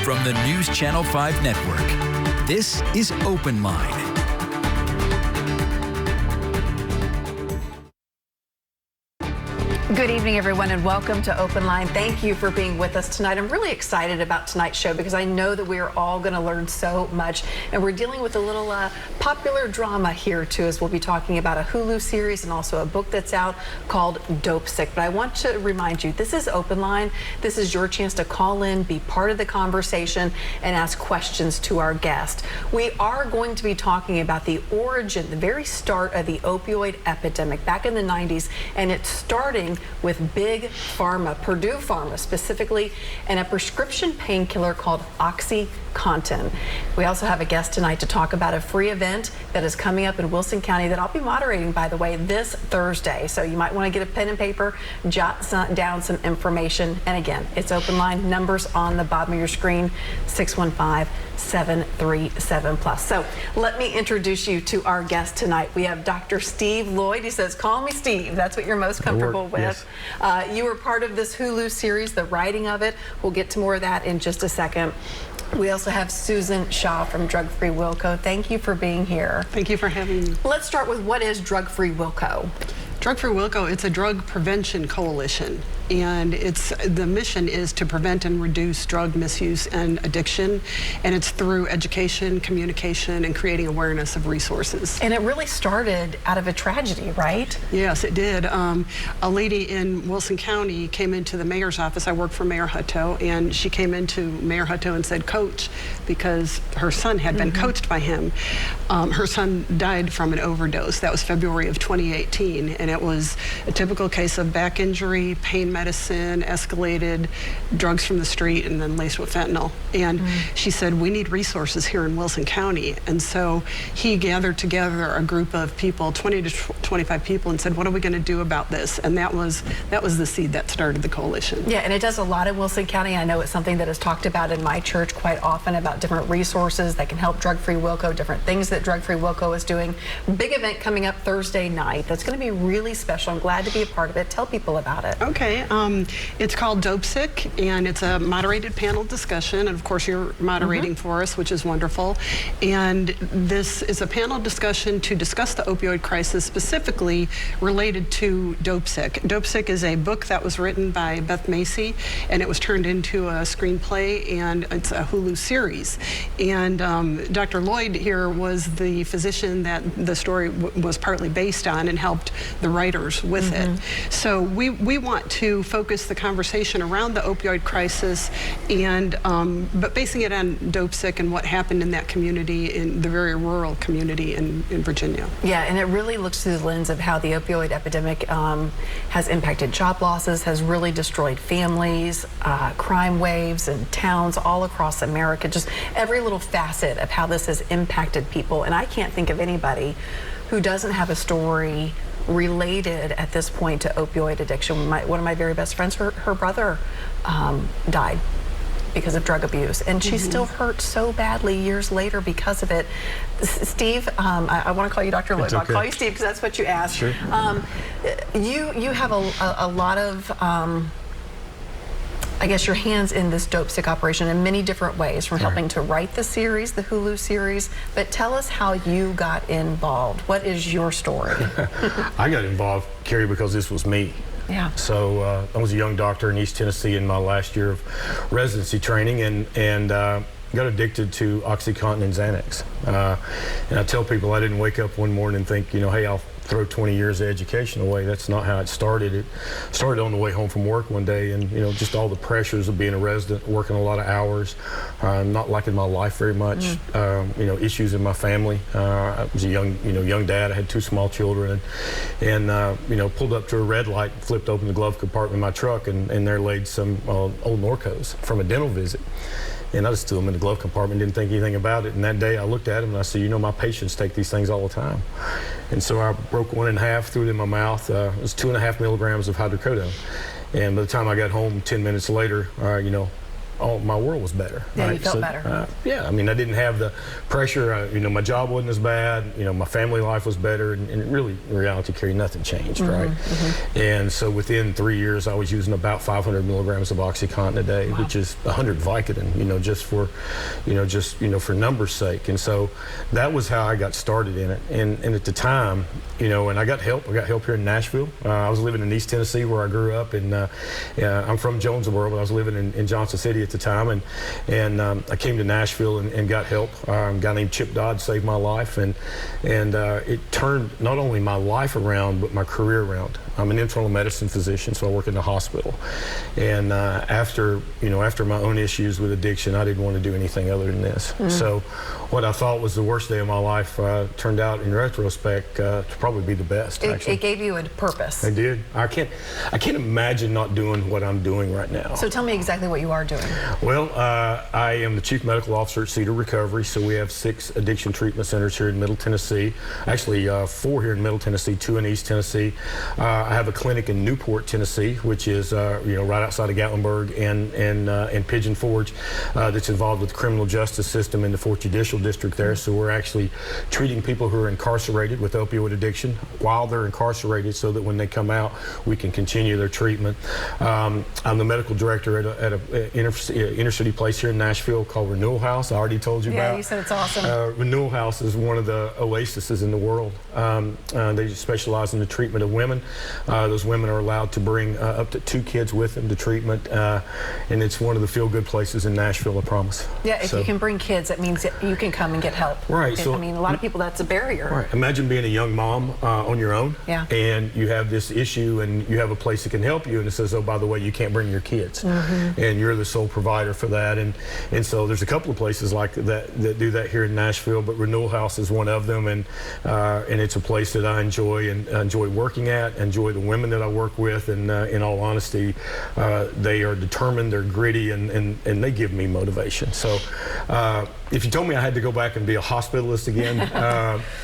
from the News Channel 5 Network. This is OpenLine. Good evening, everyone, and welcome to OpenLine. Thank you for being with us tonight. I'm really excited about tonight's show because I know that we are all going to learn so much, and we're dealing with a little popular drama here too, as we'll be talking about a Hulu series and also a book that's out called Dopesick. But I want to remind you, this is OpenLine. This is your chance to call in, be part of the conversation, and ask questions to our guest. We are going to be talking about the origin, the very start of the opioid epidemic back in the 90s, and it's starting with big pharma, Purdue Pharma specifically, and a prescription painkiller called OxyContin. We also have a guest tonight to talk about a free event that is coming up in Wilson County that I'll be moderating, by the way, this Thursday. So you might want to get a pen and paper, jot down some information. And again, it's OpenLine. Numbers on the bottom of your screen, 615-737+. So let me introduce you to our guest tonight. We have Dr. Steve Loyd. He says, call me Steve. That's what you're most comfortable with. Yes. You were part of this Hulu series, the writing of it. We'll get to more of that in just a second. We also have Susan Shaw from Drug Free Wilco. Thank you for being here. Thank you for having me. Let's start with, what is Drug Free Wilco? Drug Free Wilco, it's a drug prevention coalition, and the mission is to prevent and reduce drug misuse and addiction, and it's through education, communication, and creating awareness of resources. And it really started out of a tragedy, right? Yes, it did. A lady in Wilson County came into the mayor's office. I work for Mayor Hutto, and she came into Mayor Hutto and said, "Coach," because her son had been coached by him. Her son died from an overdose. That was February of 2018, and it was a typical case of back injury, pain medicine, escalated, drugs from the street, and then laced with fentanyl. And she said, we need resources here in Wilson County. And so he gathered together a group of people, 20 to 25 people, and said, what are we going to do about this? And that was the seed that started the coalition. Yeah, and it does a lot in Wilson County. I know it's something that is talked about in my church quite often, about different resources that can help Drug Free Wilco, different things that Drug Free Wilco is doing. Big event coming up Thursday night that's going to be really special. I'm glad to be a part of it. Tell people about it. Okay. It's called Dopesick, and it's a moderated panel discussion. And of course, you're moderating for us, which is wonderful. And this is a panel discussion to discuss the opioid crisis, specifically related to Dopesick. Dopesick is a book that was written by Beth Macy, and it was turned into a screenplay, and it's a Hulu series. And Dr. Loyd here was the physician that the story was partly based on, and helped the writers with it. So we want to focus the conversation around the opioid crisis, and but basing it on Dopesick and what happened in that community, in the very rural community in Virginia. Yeah, and it really looks through the lens of how the opioid epidemic has impacted job losses, has really destroyed families, crime waves in towns all across America, just every little facet of how this has impacted people. And I can't think of anybody who doesn't have a story related at this point to opioid addiction. One of my very best friends, her brother died because of drug abuse, and she still hurt so badly years later because of it. Steve, I want to call you Dr. Loyd. Okay. I'll call you Steve because that's what you asked. Sure. You have a lot of I guess, your hands in this Dopesick operation in many different ways, from helping to write the series, the Hulu series. But tell us how you got involved. What is your story? I got involved, Carrie, because this was me. Yeah. So I was a young doctor in East Tennessee in my last year of residency training, and got addicted to OxyContin and Xanax. And I tell people I didn't wake up one morning and think, hey, I'll throw 20 years of education away. That's not how it started. It started on the way home from work one day, and just all the pressures of being a resident, working a lot of hours, not liking my life very much. Issues in my family. I was a young dad. I had 2 small children, and pulled up to a red light, flipped open the glove compartment of my truck, and there laid some old Norcos from a dental visit. And I just threw them in the glove compartment, didn't think anything about it. And that day I looked at them and I said, my patients take these things all the time. And so I broke one in half, threw it in my mouth. It was 2.5 milligrams of hydrocodone. And by the time I got home 10 minutes later, my world was better. Yeah, right? you felt better. Yeah, I mean, I didn't have the pressure. You know, my job wasn't as bad. You know, my family life was better, and really, in reality, Carrie, nothing changed, right? And so within 3 years, I was using about 500 milligrams of OxyContin a day, which is 100 Vicodin. You know, just for for numbers' sake. And so that was how I got started in it. And at the time, you know, and I got help. I got help here in Nashville. I was living in East Tennessee, where I grew up, and I'm from Jonesboro, but I was living in Johnson City at the time, and I came to Nashville and got help. A guy named Chip Dodd saved my life, and it turned not only my life around, but my career around. I'm an internal medicine physician, so I work in the hospital. And after my own issues with addiction, I didn't want to do anything other than this. So what I thought was the worst day of my life turned out, in retrospect, to probably be the best. It gave you a purpose. I did. I can't imagine not doing what I'm doing right now. So tell me exactly what you are doing. Well, I am the Chief Medical Officer at Cedar Recovery, so we have 6 addiction treatment centers here in Middle Tennessee. Actually, 4 here in Middle Tennessee, 2 in East Tennessee. I have a clinic in Newport, Tennessee, which is right outside of Gatlinburg and Pigeon Forge, that's involved with the criminal justice system in the 4th Judicial District there. So we're actually treating people who are incarcerated with opioid addiction while they're incarcerated, so that when they come out, we can continue their treatment. I'm the medical director at a inner city place here in Nashville called Renewal House. I already told you about. Yeah, you said it's awesome. Renewal House is one of the oases in the world. They specialize in the treatment of women. Those women are allowed to bring up to 2 kids with them to treatment, and it's one of the feel-good places in Nashville, I promise. Yeah, if you can bring kids, that means that you can come and get help. Right. I mean, a lot of people, that's a barrier. Right. Imagine being a young mom on your own, and you have this issue, and you have a place that can help you, and it says, oh, by the way, you can't bring your kids, and you're the sole provider for that. And so there's a couple of places like that do that here in Nashville, but Renewal House is one of them, and it's a place that I enjoy and enjoy working at, enjoy the women that I work with, and in all honesty, they are determined, they're gritty, and they give me motivation. So if you told me I had to go back and be a hospitalist again,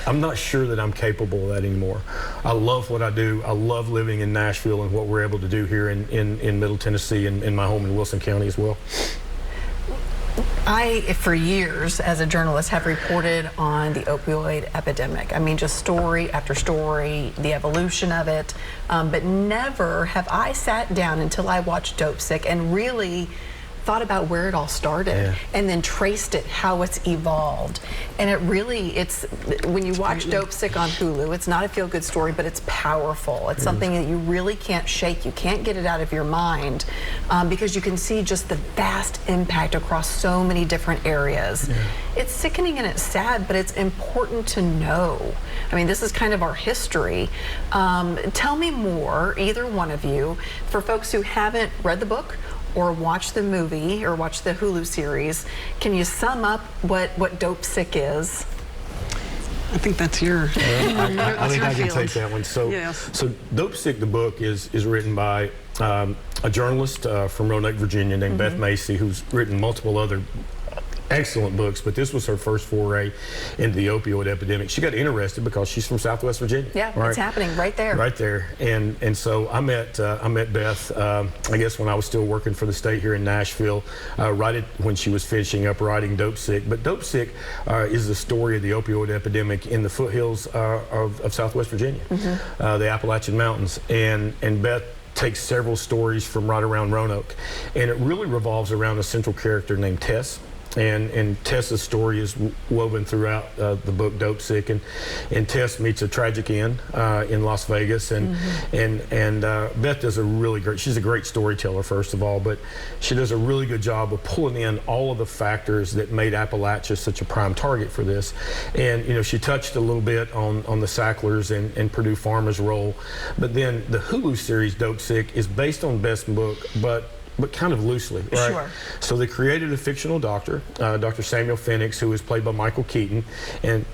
I'm not sure that I'm capable of that anymore. I love what I do. I love living in Nashville and what we're able to do here in Middle Tennessee and in my home in Wilson County as well. I, for years, as a journalist, have reported on the opioid epidemic. I mean, just story after story, the evolution of it, but never have I sat down until I watched Dopesick and really thought about where it all started and then traced it, how it's evolved. And it really, when you watch Dopesick on Hulu, it's not a feel-good story, but it's powerful. It's something that you really can't shake. You can't get it out of your mind because you can see just the vast impact across so many different areas. It's sickening and it's sad, but it's important to know. I mean, this is kind of our history. Tell me more, either one of you, for folks who haven't read the book or watch the movie or watch the Hulu series, can you sum up what Dopesick is? I think that's your. I think I can take that one. So Dopesick, the book, is written by a journalist from Roanoke, Virginia, named Beth Macy, who's written multiple other excellent books, but this was her first foray into the opioid epidemic. She got interested because she's from Southwest Virginia. Yeah, right? It's happening right there. Right there, and so I met Beth. I guess when I was still working for the state here in Nashville, when she was finishing up writing Dopesick. But Dopesick is the story of the opioid epidemic in the foothills of Southwest Virginia, the Appalachian Mountains, and Beth takes several stories from right around Roanoke, and it really revolves around a central character named Tess. And Tess's story is woven throughout the book Dopesick, and Tess meets a tragic end in Las Vegas, and Beth does a really great. She's a great storyteller, first of all, but she does a really good job of pulling in all of the factors that made Appalachia such a prime target for this. And she touched a little bit on the Sacklers and Purdue Pharma's role, but then the Hulu series Dopesick is based on Beth's book, but kind of loosely, right? Sure. So they created a fictional doctor, Dr. Samuel Phoenix, who was played by Michael Keaton, and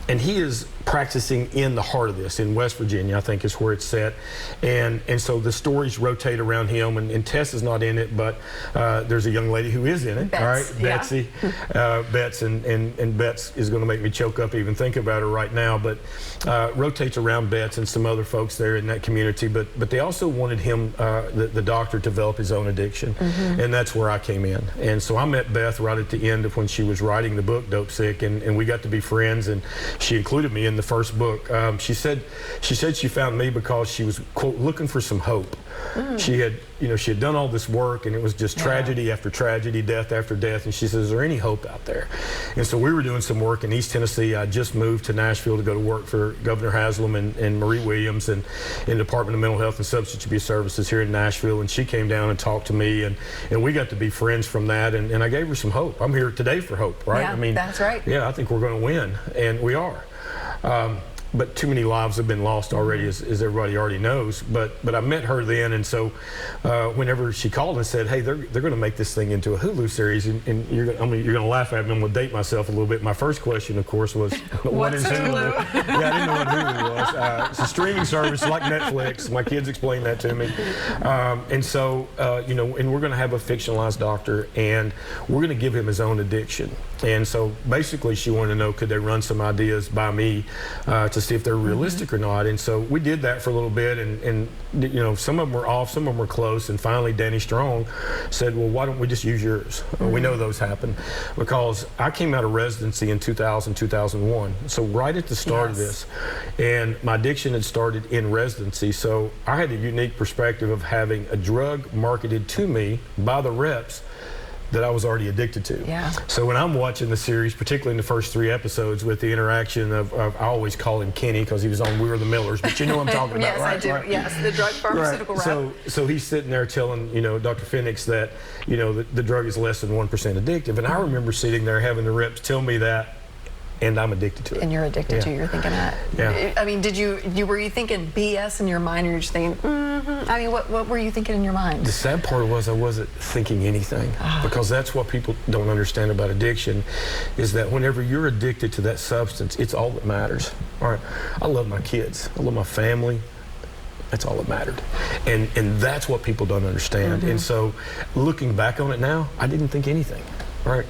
and he is practicing in the heart of this, in West Virginia, I think is where it's set. And so the stories rotate around him, and Tess is not in it, but there's a young lady who is in it, Bets, all right? yeah. Betsy. Bets, and Bets is going to make me choke up even think about her right now, but rotates around Bets and some other folks there in that community. But they also wanted him, the doctor, to develop his own addiction, and that's where I came in. And so I met Beth right at the end of when she was writing the book Dopesick, and we got to be friends, and she included me in the first book. She said she found me because she was, quote, looking for some hope. She had done all this work, and it was just tragedy after tragedy, death after death, and she says, is there any hope out there? And so we were doing some work in East Tennessee. I just moved to Nashville to go to work for Governor Haslam and Marie Williams and in the Department of Mental Health and Substance Abuse Services here in Nashville, and she came down and talked to me, and we got to be friends from that, and I gave her some hope. I'm here today for hope, right? Yeah, I mean, that's right. Yeah, I think we're going to win, and we are. But too many lives have been lost already, as everybody already knows. But I met her then, and so whenever she called and said, "Hey, they're going to make this thing into a Hulu series," and you're going to laugh at me. I'm going to date myself a little bit. My first question, of course, was, "What is Hulu?" Yeah, I didn't know what Hulu was. It's a streaming service like Netflix. My kids explained that to me, and so and we're going to have a fictionalized doctor, and we're going to give him his own addiction. And so basically, she wanted to know, could they run some ideas by me to see if they're realistic or not. And so we did that for a little bit, and some of them were off, some of them were close, and finally Danny Strong said, well, why don't we just use yours? We know those happen, because I came out of residency in 2000, 2001, so right at the start of this, and my addiction had started in residency, so I had a unique perspective of having a drug marketed to me by the reps that I was already addicted to. Yeah. So when I'm watching the series, particularly in the first 3 episodes with the interaction of I always call him Kenny because he was on We Were the Millers, but you know what I'm talking about, yes, right? I do. Right. Yes, the drug pharmaceutical rep. So he's sitting there telling, Dr. Phoenix that, the drug is less than 1% addictive. And I remember sitting there having the reps tell me that, and I'm addicted to it. And you're addicted to it, you're thinking that. Yeah. I mean, were you thinking BS in your mind, or you're just thinking, I mean, what were you thinking in your mind? The sad part was I wasn't thinking anything, because that's what people don't understand about addiction, is that whenever you're addicted to that substance, it's all that matters. All right, I love my kids, I love my family. That's all that mattered. And that's what people don't understand. And so looking back on it now, I didn't think anything. Right.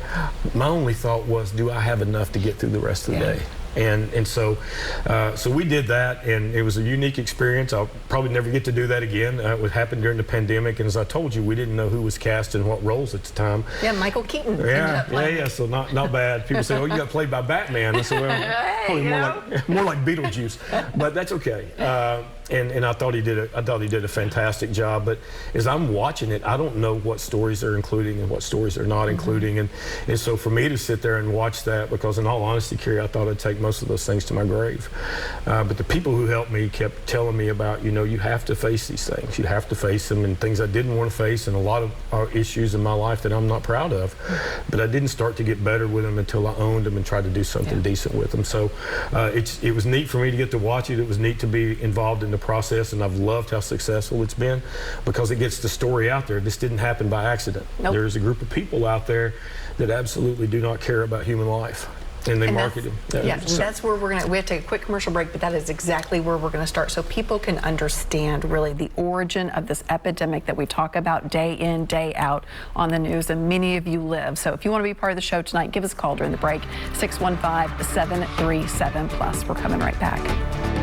My only thought was, do I have enough to get through the rest of the day? And so we did that, and it was a unique experience. I'll probably never get to do that again. It happened during the pandemic, and as I told you, we didn't know who was cast in what roles at the time. Yeah, Michael Keaton. Yeah. So not bad. People say, "Oh, you got played by Batman." I said, "Well, probably more like Beetlejuice," but that's okay. And I thought he did a fantastic job. But as I'm watching it, I don't know what stories they're including and what stories they're not including. And so for me to sit there and watch that, because in all honesty, Carrie, I thought I'd take most of those things to my grave. But the people who helped me kept telling me about, you have to face these things. You have to face them, and things I didn't want to face, and a lot of issues in my life that I'm not proud of. But I didn't start to get better with them until I owned them and tried to do something decent with them. So it was neat for me to get to watch it. It was neat to be involved in the process, and I've loved how successful it's been, because it gets the story out there. This didn't happen by accident. Nope. There's a group of people out there that absolutely do not care about human life. And they market them. That's where we have to take a quick commercial break, but that is exactly where we're going to start, so people can understand really the origin of this epidemic that we talk about day in, day out on the news, and many of you live. So if you want to be part of the show tonight, give us a call during the break, 615-737+. We're coming right back.